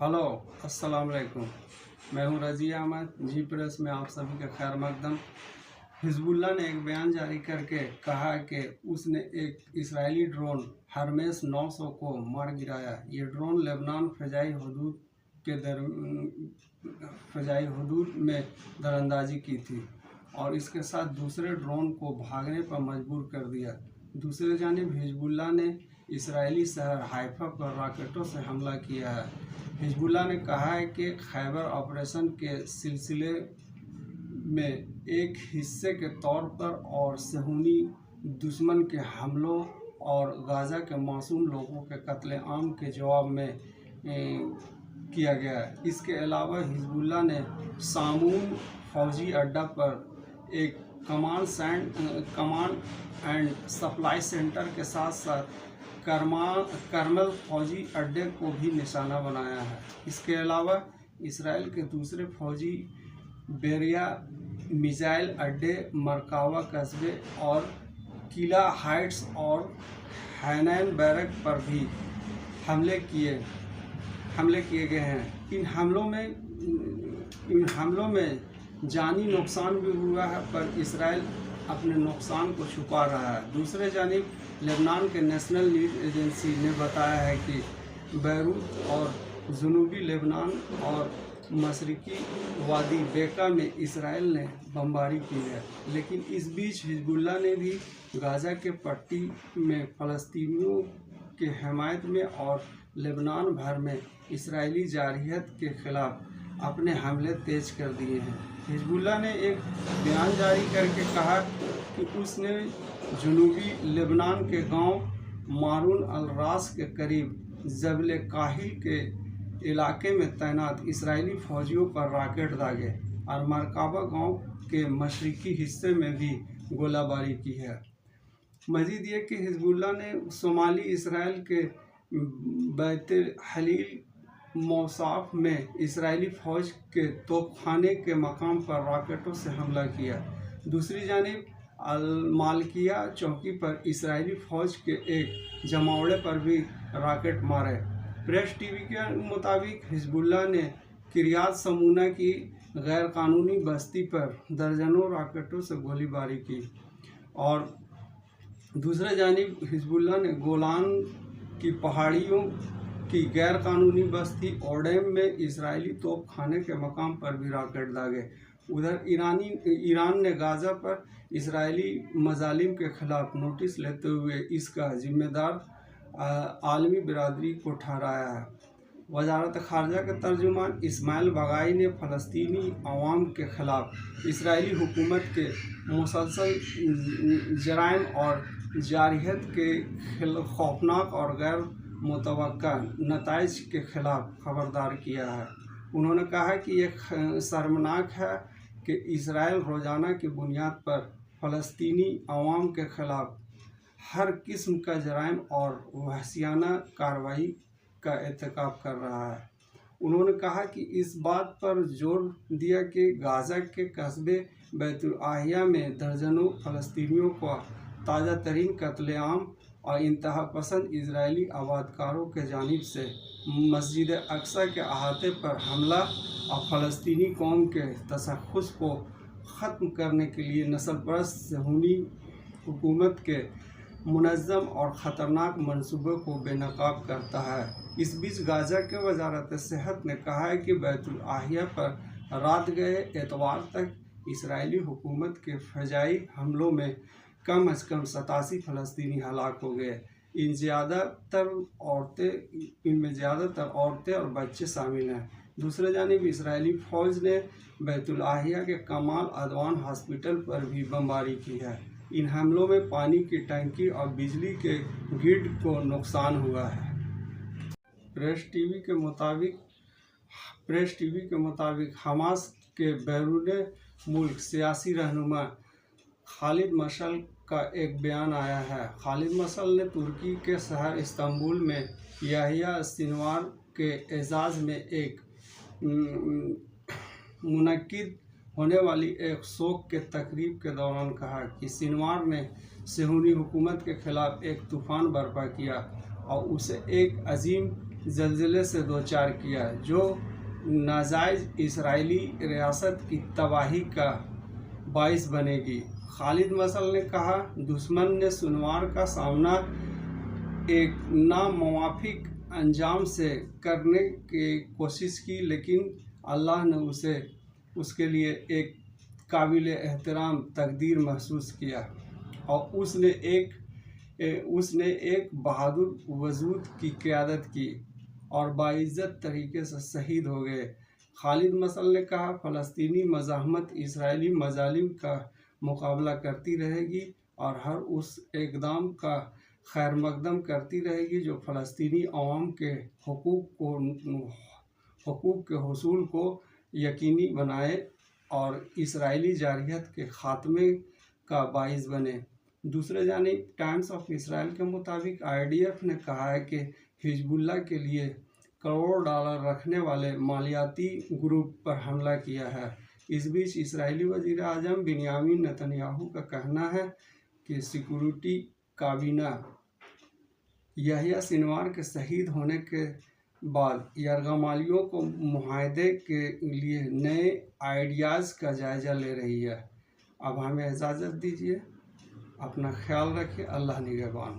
Hello, अस्सलाम वालेकुम। मैं हूं रज़ी अहमद। जी प्रेस में आप सभी का खैर मकदम। हिजबुल्लाह ने एक बयान जारी करके कहा कि उसने एक इजरायली ड्रोन हरमेस 900 को मार गिराया। ये ड्रोन लेबनान फ़ज़ाई हदूद में दरअंदाजी की थी और इसके साथ दूसरे ड्रोन को भागने पर मजबूर कर दिया। दूसरी जानिब हिजबुल्लाह ने इजरायली शहर हाइफा पर रॉकेटों से हमला किया है। हिजबुल्लाह ने कहा है कि खैबर ऑपरेशन के सिलसिले में एक हिस्से के तौर पर और सहूनी दुश्मन के हमलों और गाज़ा के मासूम लोगों के कत्लेआम के जवाब में किया गया है। इसके अलावा हिजबुल्लाह ने सामून फौजी अड्डा पर एक कमांड एंड सप्लाई सेंटर के साथ साथ करमल फौजी अड्डे को भी निशाना बनाया है। इसके अलावा इसराइल के दूसरे फौजी बेरिया मिसाइल अड्डे, मरकावा कस्बे और किला हाइट्स और हैनैन बैरक पर भी हमले किए गए हैं। इन हमलों में जानी नुकसान भी हुआ है, पर इसराइल अपने नुकसान को छुपा रहा है। दूसरे जानिब लेबनान के नेशनल न्यूज़ एजेंसी ने बताया है कि बैरूत और जनूबी लेबनान और मशरकी वादी बेका में इसराइल ने बमबारी की है। लेकिन इस बीच हिजबुल्लाह ने भी गाज़ा के पट्टी में फ़लस्तीनियों के हिमायत में और लेबनान भर में इसराइली जारहियत के खिलाफ अपने हमले तेज कर दिए हैं। हिजबुल्लाह ने एक बयान जारी करके कहा कि उसने जनूबी लेबनान के गांव मारून अल रास के करीब जबल काहिल के इलाके में तैनात इसराइली फौजियों पर रॉकेट दागे और मरकाबा गांव के मशरकी हिस्से में भी गोलाबारी की है। मजीद ये कि हिजबुल्लाह ने सोमाली इसराइल के बैत हलील मौसाफ में इसराइली फ़ौज के तोपखाने के मकाम पर रॉकेटों से हमला किया। दूसरी जानिब अल-मालकिया चौकी पर इसराइली फ़ौज के एक जमावड़े पर भी रॉकेट मारे। प्रेस टीवी के मुताबिक हिजबुल्लाह ने किरियात समूना की गैर कानूनी बस्ती पर दर्जनों रॉकेटों से गोलीबारी की और दूसरे जानिब हिजबुल्लाह ने गोलान की पहाड़ियों की गैर कानूनी बस्ती ओडेम में इसराइली तोप खाने के मकाम पर भी रॉकेट दागे। उधर ईरान ने गाज़ा पर इसराइली मजालिम के खिलाफ नोटिस लेते हुए इसका जिम्मेदार आलमी बिरादरी को ठहराया है। वजारत खारजा के तर्जुमान इस्माइल बगाई ने फ़लस्तीनी अवाम के खिलाफ इसराइली हुकूमत के मुसलसल जराइम और जारहियत के खौफनाक और गैर मुतवक्का नताइज के खिलाफ खबरदार किया है। उन्होंने कहा कि यह शर्मनाक है कि इसराइल रोज़ाना की बुनियाद पर फ़लस्तीनी अवाम के खिलाफ हर किस्म का जराइम और वहशियाना कार्रवाई का इर्तिकाब कर रहा है। उन्होंने कहा कि इस बात पर जोर दिया कि गाज़ा के कस्बे बैतुल आहिया में दर्जनों फ़लस्तीनियों को ताज़ा तरीन कत्लेआम और इंतहा पसंद इजरायली आबादकारों के जानिब से मस्जिद अक्सा के अहाते पर हमला और फ़लस्तीनी कौम के तशख़्ख़ुस को ख़त्म करने के लिए नस्लपरस्त सहूनी हुकूमत के मुनज़्ज़म और ख़तरनाक मंसूबे को बेनकाब करता है। इस बीच गाज़ा के वजारत सेहत ने कहा है कि बैतुल आहिया पर रात गए एतवार तक इसराइली हुकूमत के फ़ज़ाई हमलों में कम अज़ कम 87 फ़लस्तीनी हलाक हो गए। इनमें ज़्यादातर औरतें और बच्चे शामिल हैं। दूसरे जानिब इसराइली फ़ौज ने बैतुल आहिया के कमाल अदवान हॉस्पिटल पर भी बमबारी की है। इन हमलों में पानी की टंकी और बिजली के ग्रिड को नुकसान हुआ है। प्रेस टीवी के मुताबिक हमास के बैरून मुल्क सियासी रहनुमा खालिद मशअल का एक बयान आया है। खालिद मशअल ने तुर्की के शहर इस्तांबुल में याहिया सिनवार के एजाज़ में एक मुनक्किद होने वाली एक शोक के तकरीब के दौरान कहा कि सिनवार ने सहूनी हुकूमत के खिलाफ एक तूफ़ान बर्पा किया और उसे एक अजीम زلزلے سے دوچار کیا جو ناجائز اسرائیلی ریاست کی تباہی کا باعث بنے گی۔ خالد مشعل نے کہا، دشمن نے سنوار کا سامنا ایک ناموافق انجام سے کرنے کی کوشش کی، لیکن اللہ نے اس کے لیے ایک قابل احترام تقدیر محسوس کیا اور اس نے ایک بہادر وجود کی قیادت کی اور باعزت طریقے سے شہید ہو گئے۔ خالد مشعل نے کہا، فلسطینی مزاحمت اسرائیلی مظالم کا مقابلہ کرتی رہے گی اور ہر اس اقدام کا خیر مقدم کرتی رہے گی جو فلسطینی عوام کے حقوق کے حصول کو یقینی بنائے اور اسرائیلی جارحیت کے خاتمے کا باعث بنے۔ دوسری جانب ٹائمز آف اسرائیل کے مطابق IDF نے کہا ہے کہ حزب اللہ کے لیے $کروڑ رکھنے والے مالیاتی گروپ پر حملہ کیا ہے۔ اس بیچ اسرائیلی وزیر اعظم بنیامین نتن یاہو کا کہنا ہے کہ سیکورٹی کابینہ یحییٰ سنوار کے شہید ہونے کے بعد یرغمالیوں کو معاہدے کے لیے نئے آئیڈیاز کا جائزہ لے رہی ہے۔ اب ہمیں اجازت دیجیے، اپنا خیال رکھیں، اللہ نگہبان۔